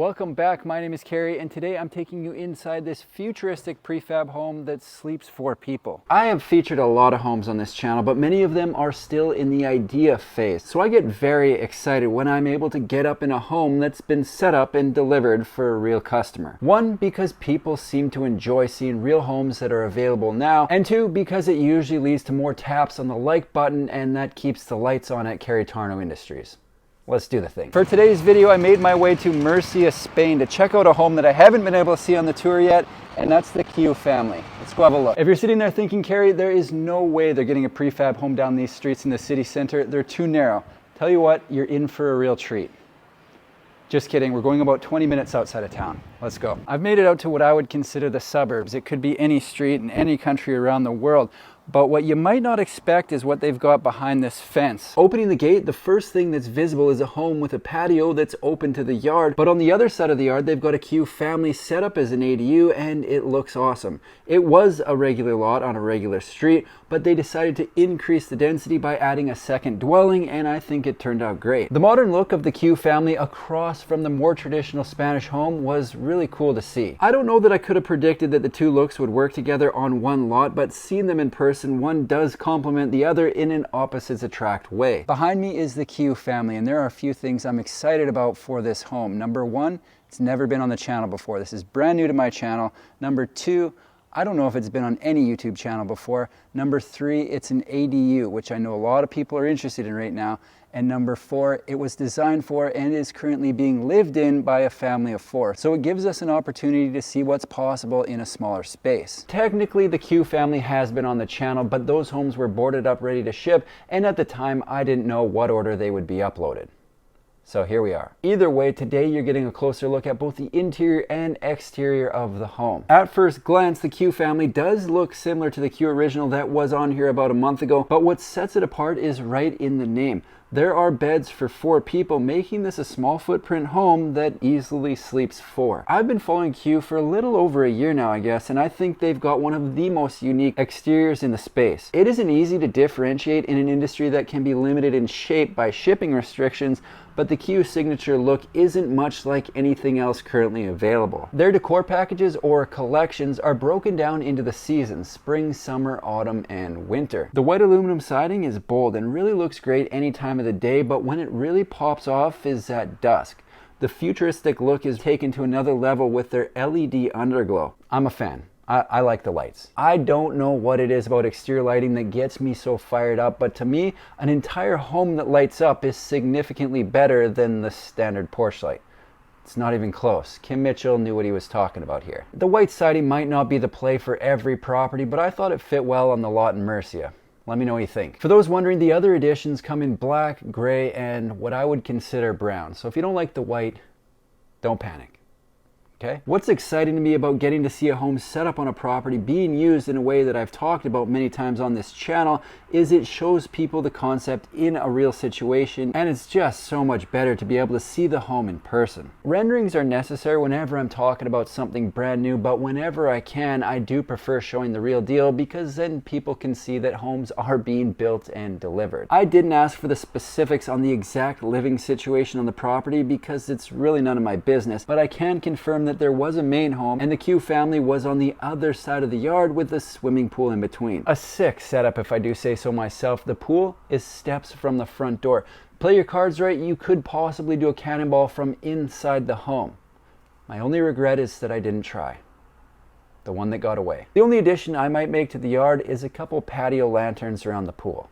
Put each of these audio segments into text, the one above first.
Welcome back, my name is Carrie, and today I'm taking you inside this futuristic prefab home that sleeps 4 people. I have featured a lot of homes on this channel, but many of them are still in the idea phase. So I get very excited when I'm able to get up in a home that's been set up and delivered for a real customer. 1, because people seem to enjoy seeing real homes that are available now, and 2, because it usually leads to more taps on the like button, and that keeps the lights on at Carrie Tarno Industries. Let's do the thing. For today's video, I made my way to Murcia, Spain to check out a home that I haven't been able to see on the tour yet, and that's the Q family. Let's go have a look. If you're sitting there thinking, Carrie, there is no way they're getting a prefab home down these streets in the city center. They're too narrow. Tell you what, you're in for a real treat. Just kidding, we're going about 20 minutes outside of town. Let's go. I've made it out to what I would consider the suburbs. It could be any street in any country around the world. But what you might not expect is what they've got behind this fence. Opening the gate, the first thing that's visible is a home with a patio that's open to the yard. But on the other side of the yard, they've got a Q family set up as an ADU, and it looks awesome. It was a regular lot on a regular street, but they decided to increase the density by adding a second dwelling, and I think it turned out great. The modern look of the Q family across from the more traditional Spanish home was really cool to see. I don't know that I could have predicted that the two looks would work together on one lot, but seeing them in person, one does complement the other in an opposites attract way. Behind me is the Q family, and there are a few things I'm excited about for this home. Number 1, it's never been on the channel before. This is brand new to my channel. Number 2, I don't know if it's been on any YouTube channel before. Number 3, it's an ADU, which I know a lot of people are interested in right now. And number 4, it was designed for and is currently being lived in by a family of 4. So it gives us an opportunity to see what's possible in a smaller space. Technically, the Q family has been on the channel, but those homes were boarded up ready to ship, and at the time, I didn't know what order they would be uploaded. So here we are. Either way, today you're getting a closer look at both the interior and exterior of the home. At first glance, the Q family does look similar to the Q original that was on here about a month ago, but what sets it apart is right in the name. There are beds for 4 people, making this a small footprint home that easily sleeps 4. I've been following Q for a little over a year now, I guess, and I think they've got one of the most unique exteriors in the space. It isn't easy to differentiate in an industry that can be limited in shape by shipping restrictions, but the Q signature look isn't much like anything else currently available. Their decor packages or collections are broken down into the seasons: spring, summer, autumn, and winter. The white aluminum siding is bold and really looks great any time of the day, but when it really pops off is at dusk. The futuristic look is taken to another level with their LED underglow. I'm a fan. I like the lights. I don't know what it is about exterior lighting that gets me so fired up, but to me, an entire home that lights up is significantly better than the standard porch light. It's not even close. Kim Mitchell knew what he was talking about here. The white siding might not be the play for every property, but I thought it fit well on the lot in Murcia. Let me know what you think. For those wondering, the other additions come in black, gray, and what I would consider brown. So if you don't like the white, don't panic. Okay? What's exciting to me about getting to see a home set up on a property being used in a way that I've talked about many times on this channel is it shows people the concept in a real situation, and it's just so much better to be able to see the home in person. Renderings are necessary whenever I'm talking about something brand new, but whenever I can, I do prefer showing the real deal because then people can see that homes are being built and delivered. I didn't ask for the specifics on the exact living situation on the property because it's really none of my business, but I can confirm that there was a main home and the Q family was on the other side of the yard with a swimming pool in between. A sick setup if I do say so myself. The pool is steps from the front door. Play your cards right, you could possibly do a cannonball from inside the home. My only regret is that I didn't try. The one that got away. The only addition I might make to the yard is a couple patio lanterns around the pool.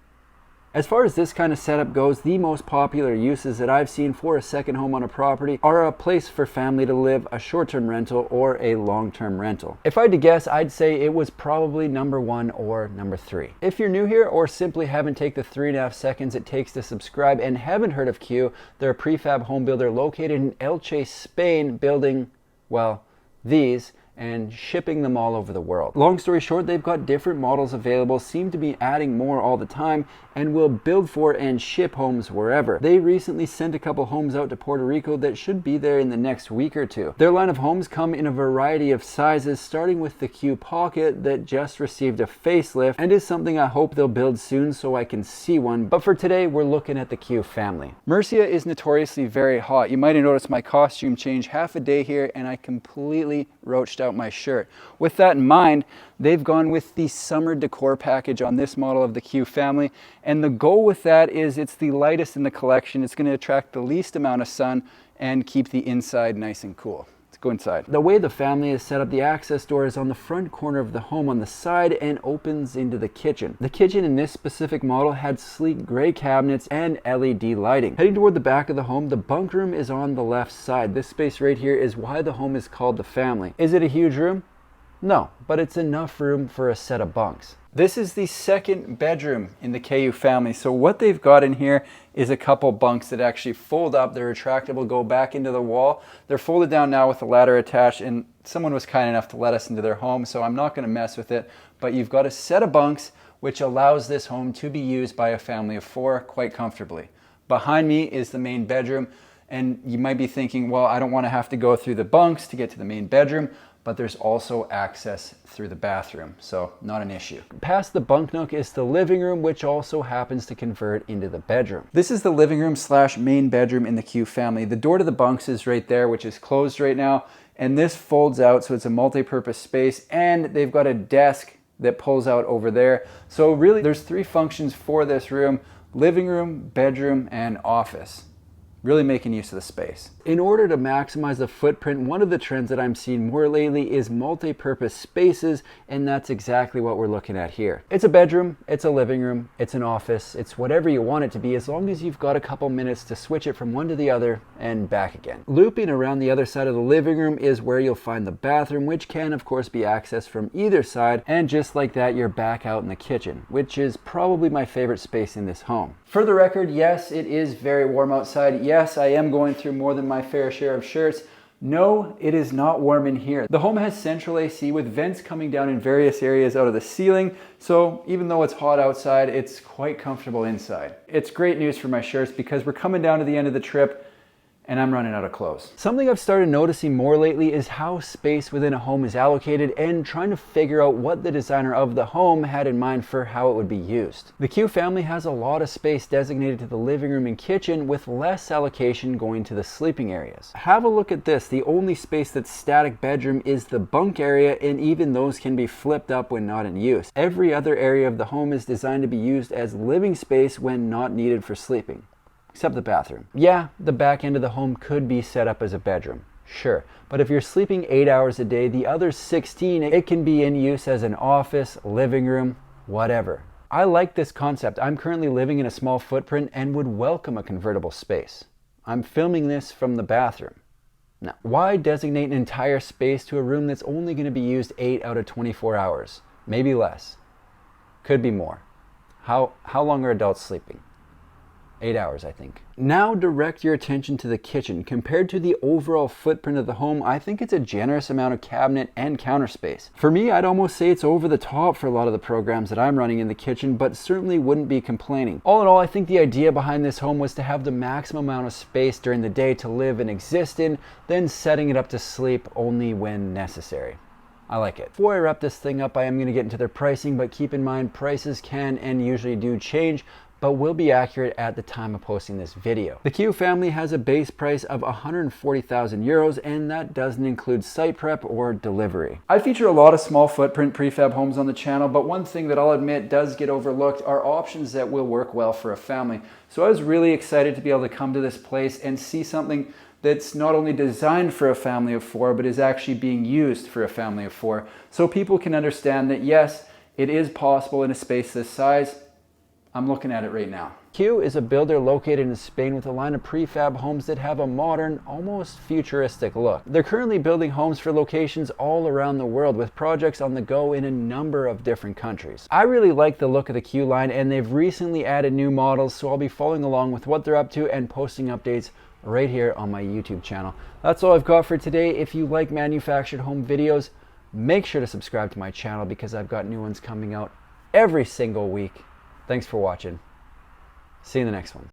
As far as this kind of setup goes, the most popular uses that I've seen for a second home on a property are a place for family to live, a short-term rental, or a long-term rental. If I had to guess, I'd say it was probably number 1 or number 3. If you're new here or simply haven't taken the 3.5 seconds it takes to subscribe and haven't heard of Q, they're a prefab home builder located in Elche, Spain, building, well, these, and shipping them all over the world. Long story short, they've got different models available, seem to be adding more all the time, and will build for and ship homes wherever. They recently sent a couple homes out to Puerto Rico that should be there in the next week or two. Their line of homes come in a variety of sizes, starting with the Q Pocket that just received a facelift and is something I hope they'll build soon so I can see one. But for today, we're looking at the Q family. Murcia is notoriously very hot. You might have noticed my costume change half a day here, and I completely roached out my shirt. With that in mind, they've gone with the summer decor package on this model of the Q family, and the goal with that is it's the lightest in the collection. It's going to attract the least amount of sun and keep the inside nice and cool. Let's go inside. The way the family is set up, the access door is on the front corner of the home on the side and opens into the kitchen. The kitchen in this specific model had sleek gray cabinets and LED lighting. Heading toward the back of the home, the bunk room is on the left side. This space right here is why the home is called the family. Is it a huge room? No, but it's enough room for a set of bunks. This is the second bedroom in the KU family. So what they've got in here is a couple bunks that actually fold up. They're retractable, go back into the wall. They're folded down now with a ladder attached, and someone was kind enough to let us into their home, so I'm not gonna mess with it. But you've got a set of bunks which allows this home to be used by a family of 4 quite comfortably. Behind me is the main bedroom, and you might be thinking, well, I don't wanna have to go through the bunks to get to the main bedroom, but there's also access through the bathroom, so not an issue. Past the bunk nook is the living room, which also happens to convert into the bedroom. This is the living room / main bedroom in the Q family. The door to the bunks is right there, which is closed right now, and this folds out, so it's a multi-purpose space, and they've got a desk that pulls out over there. So really, there's 3 functions for this room: living room, bedroom, and office. Really making use of the space. In order to maximize the footprint, one of the trends that I'm seeing more lately is multi-purpose spaces, and that's exactly what we're looking at here. It's a bedroom, it's a living room, it's an office, it's whatever you want it to be, as long as you've got a couple minutes to switch it from one to the other and back again. Looping around the other side of the living room is where you'll find the bathroom, which can of course be accessed from either side, and just like that, you're back out in the kitchen, which is probably my favorite space in this home. For the record, yes, it is very warm outside. Yes, I am going through more than my fair share of shirts. No, it is not warm in here. The home has central AC with vents coming down in various areas out of the ceiling, so even though it's hot outside, it's quite comfortable inside. It's great news for my shirts because we're coming down to the end of the trip and I'm running out of clothes. Something I've started noticing more lately is how space within a home is allocated and trying to figure out what the designer of the home had in mind for how it would be used. The Q family has a lot of space designated to the living room and kitchen, with less allocation going to the sleeping areas. Have a look at this. The only space that's static bedroom is the bunk area, and even those can be flipped up when not in use. Every other area of the home is designed to be used as living space when not needed for sleeping. Except the bathroom. Yeah, the back end of the home could be set up as a bedroom, sure. But if you're sleeping 8 hours a day, the other 16, it can be in use as an office, living room, whatever. I like this concept. I'm currently living in a small footprint and would welcome a convertible space. I'm filming this from the bathroom. Now, why designate an entire space to a room that's only going to be used 8 out of 24 hours? Maybe less. Could be more. How long are adults sleeping? 8 hours, I think. Now direct your attention to the kitchen. Compared to the overall footprint of the home, I think it's a generous amount of cabinet and counter space. For me, I'd almost say it's over the top for a lot of the programs that I'm running in the kitchen, but certainly wouldn't be complaining. All in all, I think the idea behind this home was to have the maximum amount of space during the day to live and exist in, then setting it up to sleep only when necessary. I like it. Before I wrap this thing up, I am going to get into their pricing, but keep in mind prices can and usually do change, but will be accurate at the time of posting this video. The Q family has a base price of 140,000 euros, and that doesn't include site prep or delivery. I feature a lot of small footprint prefab homes on the channel, but one thing that I'll admit does get overlooked are options that will work well for a family. So I was really excited to be able to come to this place and see something that's not only designed for a family of 4, but is actually being used for a family of 4. So people can understand that yes, it is possible in a space this size. I'm looking at it right now. Q is a builder located in Spain with a line of prefab homes that have a modern, almost futuristic look. They're currently building homes for locations all around the world with projects on the go in a number of different countries. I really like the look of the Q line, and they've recently added new models, so I'll be following along with what they're up to and posting updates right here on my YouTube channel. That's all I've got for today. If you like manufactured home videos, Make sure to subscribe to my channel because I've got new ones coming out every single week. Thanks for watching. See you in the next one.